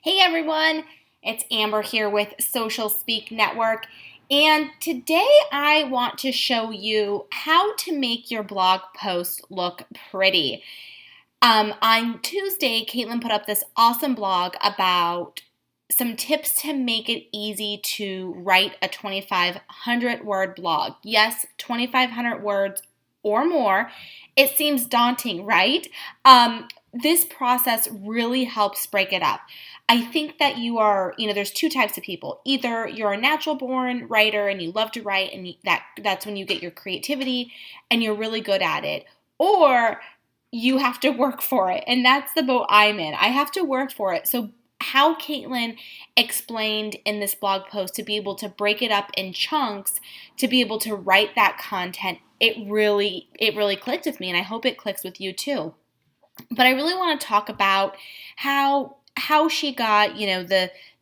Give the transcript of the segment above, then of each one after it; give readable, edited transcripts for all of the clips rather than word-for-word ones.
Hey everyone, it's Amber here with Social Speak Network, and today I want to show you how to make your blog post look pretty. On Tuesday, Caitlin put up this awesome blog about some tips to make it easy to write a 2,500 word blog. Yes, 2,500 words or more. It seems daunting, right? This process really helps break it up. I think that there's two types of people. Either you're a natural born writer and you love to write and that's when you get your creativity and you're really good at it. Or you have to work for it. And that's the boat I'm in. I have to work for it. So how Caitlin explained in this blog post to be able to break it up in chunks, to be able to write that content, it really clicked with me, and I hope it clicks with you too. But I really want to talk about how she got,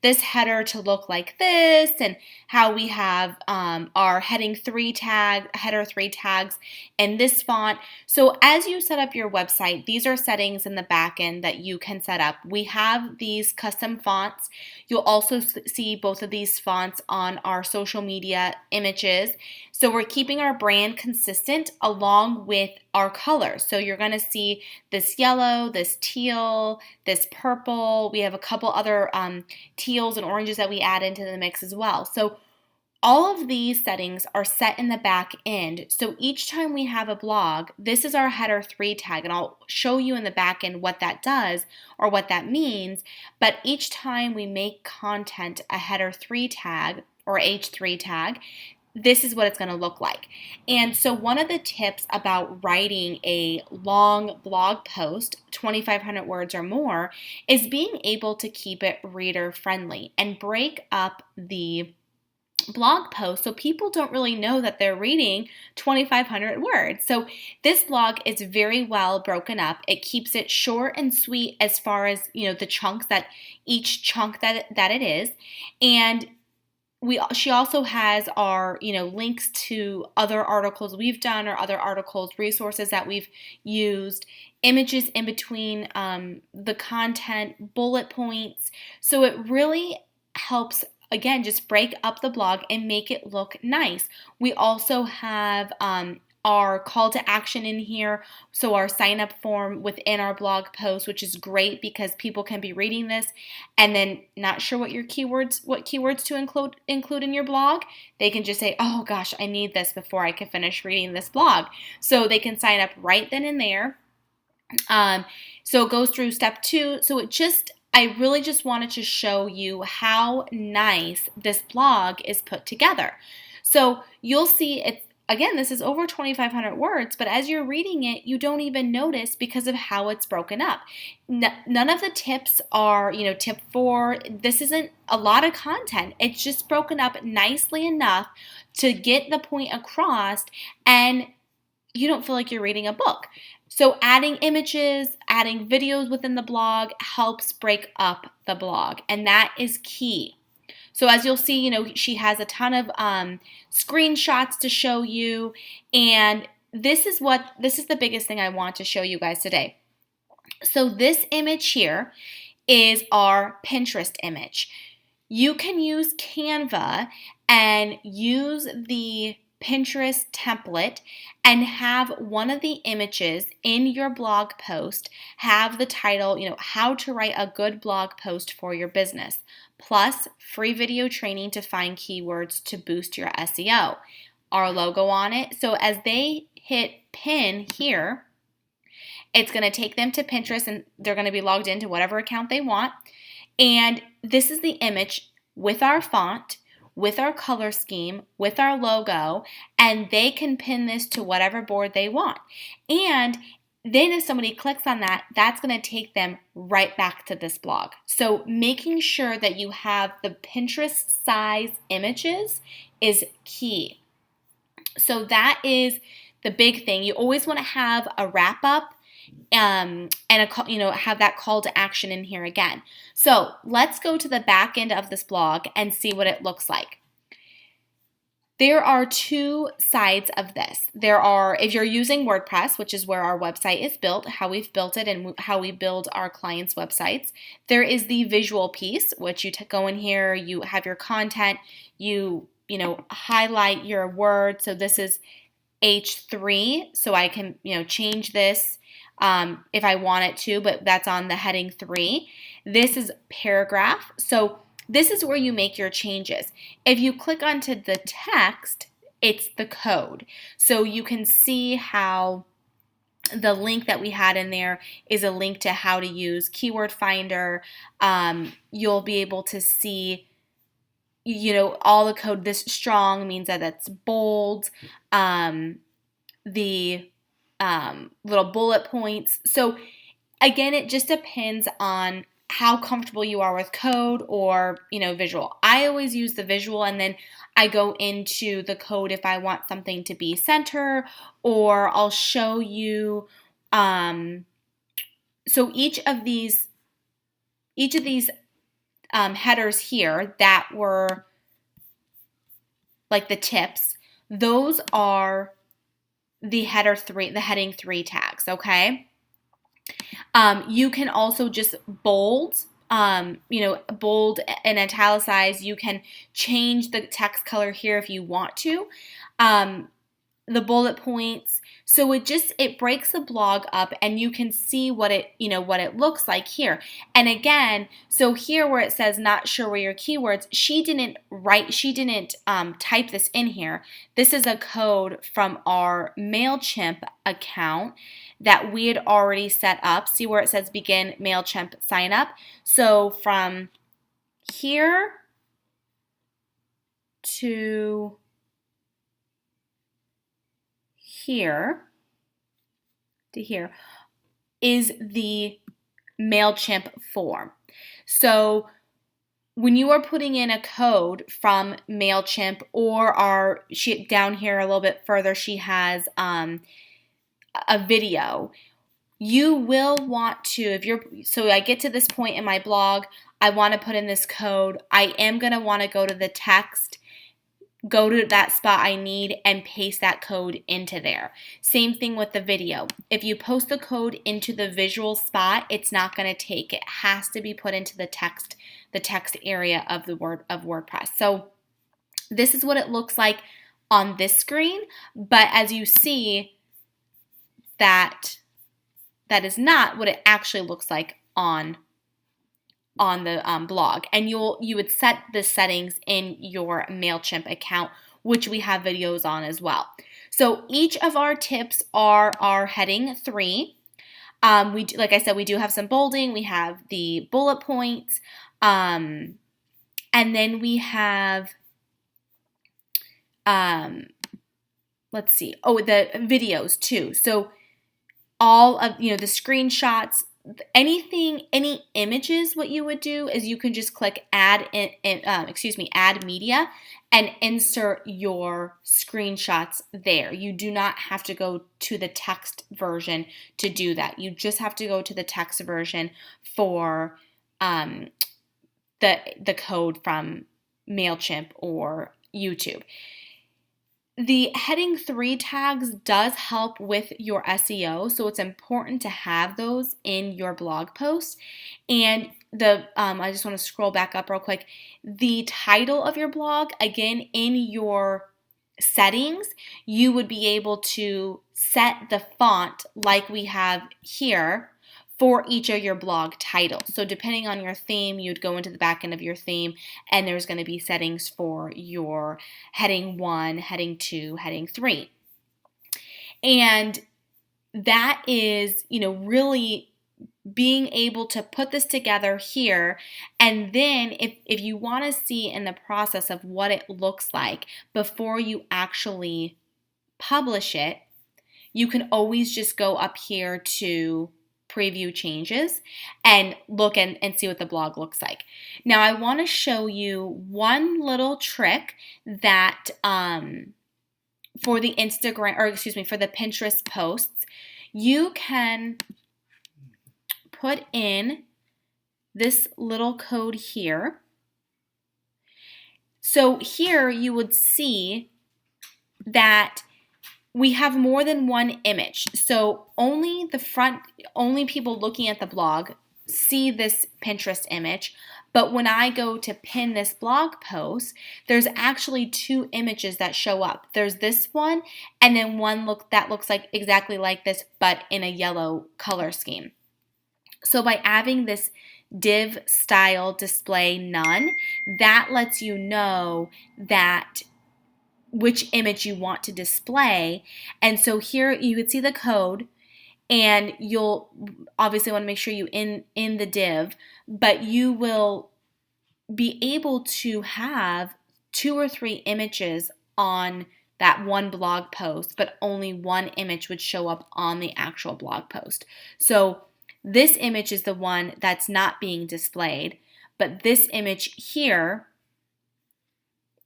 this header to look like this, and how we have our header 3 tags in this font. So as you set up your website, these are settings in the back end that you can set up. We have these custom fonts. You'll also see both of these fonts on our social media images. So we're keeping our brand consistent along with our colors. So you're going to see this yellow, this teal, this purple. We have a couple other teals and oranges that we add into the mix as well. So all of these settings are set in the back end. So each time we have a blog, this is our header 3 tag, and I'll show you in the back end what that does or what that means. But each time we make content a header 3 tag or H3 tag, this is what it's going to look like. And so one of the tips about writing a long blog post, 2,500 words or more, is being able to keep it reader friendly and break up the blog post so people don't really know that they're reading 2,500 words. So this blog is very well broken up. It keeps it short and sweet as far as, the chunks each chunk that it is. And she also has our, links to other articles we've done or other articles, resources that we've used, images in between the content, bullet points. So it really helps, again, just break up the blog and make it look nice. We also have our call to action in here, so our sign up form within our blog post, which is great because people can be reading this and then not sure what keywords to include in your blog. They can just say, oh gosh, I need this before I can finish reading this blog. So they can sign up right then and there. So it goes through step 2. So I really just wanted to show you how nice this blog is put together. So you'll see again, this is over 2,500 words, but as you're reading it, you don't even notice because of how it's broken up. None of the tips are, tip 4. This isn't a lot of content. It's just broken up nicely enough to get the point across, and you don't feel like you're reading a book. So adding images, adding videos within the blog helps break up the blog, and that is key. So as you'll see, she has a ton of screenshots to show you, and this is the biggest thing I want to show you guys today. So this image here is our Pinterest image. You can use Canva and use the Pinterest template and have one of the images in your blog post have the title, how to write a good blog post for your business, plus free video training to find keywords to boost your SEO. Our logo on it. So as they hit pin here, it's going to take them to Pinterest and they're going to be logged into whatever account they want. And this is the image with our font, with our color scheme, with our logo, and they can pin this to whatever board they want. And then if somebody clicks on that, that's going to take them right back to this blog. So making sure that you have the Pinterest size images is key. So that is the big thing. You always want to have a wrap up and have that call to action in here again. So let's go to the back end of this blog and see what it looks like. There are two sides of this. There are, if you're using WordPress, which is where our website is built, how we've built it and how we build our clients' websites, there is the visual piece, which you go in here, you have your content, you highlight your word. So this is H3, so I can, change this if I want it to, but that's on the heading 3. This is paragraph. So this is where you make your changes. If you click onto the text, it's the code. So you can see how the link that we had in there is a link to how to use Keyword Finder. You'll be able to see, all the code. This strong means that it's bold. The little bullet points. So again, it just depends on how comfortable you are with code or, visual. I always use the visual, and then I go into the code if I want something to be center, or I'll show you. So each of these headers here that were like the tips, those are the heading 3 tags, okay? You can also just bold, bold and italicize. You can change the text color here if you want to. The bullet points. So it breaks the blog up, and you can see what it looks like here. And again, so here where it says not sure where your keywords, she didn't type this in here. This is a code from our MailChimp account that we had already set up. See where it says begin MailChimp sign up. So from here to here is the MailChimp form. So when you are putting in a code from MailChimp, or down here a little bit further, she has a video, you will want to, so I get to this point in my blog, I want to put in this code, I am going to want to go to the text, go to that spot I need, and paste that code into there. Same thing with the video. If you post the code into the visual spot, it's not going to take. It has to be put into the text area of WordPress. So this is what it looks like on this screen, but as you see, that is not what it actually looks like on the blog. And you would set the settings in your MailChimp account, which we have videos on as well. So each of our tips are our heading 3. Like I said, we do have some bolding. We have the bullet points. And then we have, let's see. Oh, the videos too. So all of, the screenshots, any images, what you would do is you can just click add media and insert your screenshots there. You do not have to go to the text version to do that. You just have to go to the text version for the code from MailChimp or YouTube. The heading 3 tags does help with your SEO, so it's important to have those in your blog posts. And I just want to scroll back up real quick. The title of your blog, again, in your settings, you would be able to set the font like we have here for each of your blog titles. So depending on your theme, you'd go into the back end of your theme, and there's going to be settings for your heading 1, heading 2, heading 3. And that is, really being able to put this together here. And then if you want to see in the process of what it looks like before you actually publish it, you can always just go up here to preview changes and look and see what the blog looks like. Now I want to show you one little trick that for the Pinterest posts, you can put in this little code here. So here you would see that we have more than one image. So only people looking at the blog see this Pinterest image. But when I go to pin this blog post, there's actually two images that show up. There's this one, and then one that looks like exactly like this, but in a yellow color scheme. So by adding this div style display none, that lets you know that which image you want to display. And so here you can see the code, and you'll obviously want to make sure you in the div, but you will be able to have 2 or 3 images on that one blog post, but only one image would show up on the actual blog post. So this image is the one that's not being displayed, but this image here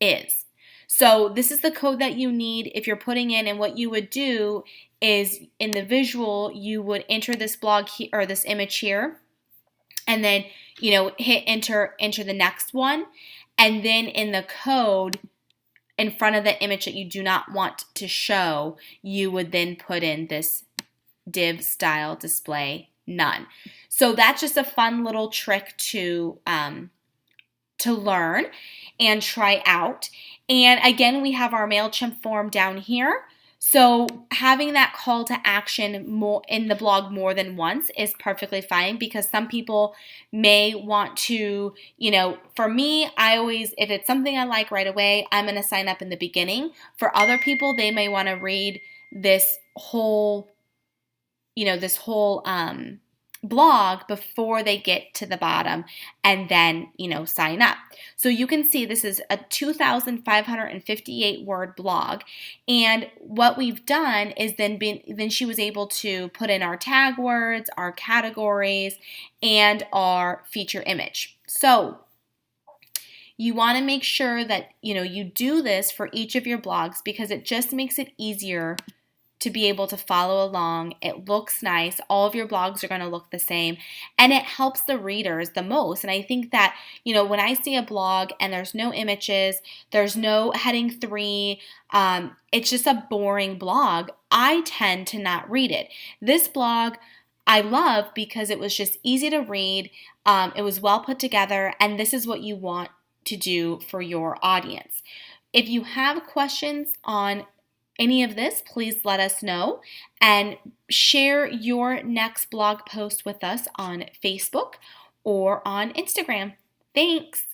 is. So this is the code that you need if you're putting in, and what you would do is in the visual, you would enter this blog or this image here, and then, hit enter the next one, and then in the code in front of the image that you do not want to show, you would then put in this div style display none. So that's just a fun little trick to learn and try out. And again, we have our MailChimp form down here. So having that call to action more in the blog more than once is perfectly fine, because some people may want to, for me, if it's something I like right away, I'm going to sign up in the beginning. For other people, they may want to read this whole blog before they get to the bottom and then, sign up. So you can see this is a 2,558 word blog. And what we've done is then she was able to put in our tag words, our categories, and our feature image. So you want to make sure that, you do this for each of your blogs, because it just makes it easier to be able to follow along. It looks nice. All of your blogs are going to look the same, and it helps the readers the most. And I think that, when I see a blog and there's no images, there's no heading 3, it's just a boring blog, I tend to not read it. This blog I love because it was just easy to read. It was well put together, and this is what you want to do for your audience. If you have questions on any of this, please let us know, and share your next blog post with us on Facebook or on Instagram. Thanks.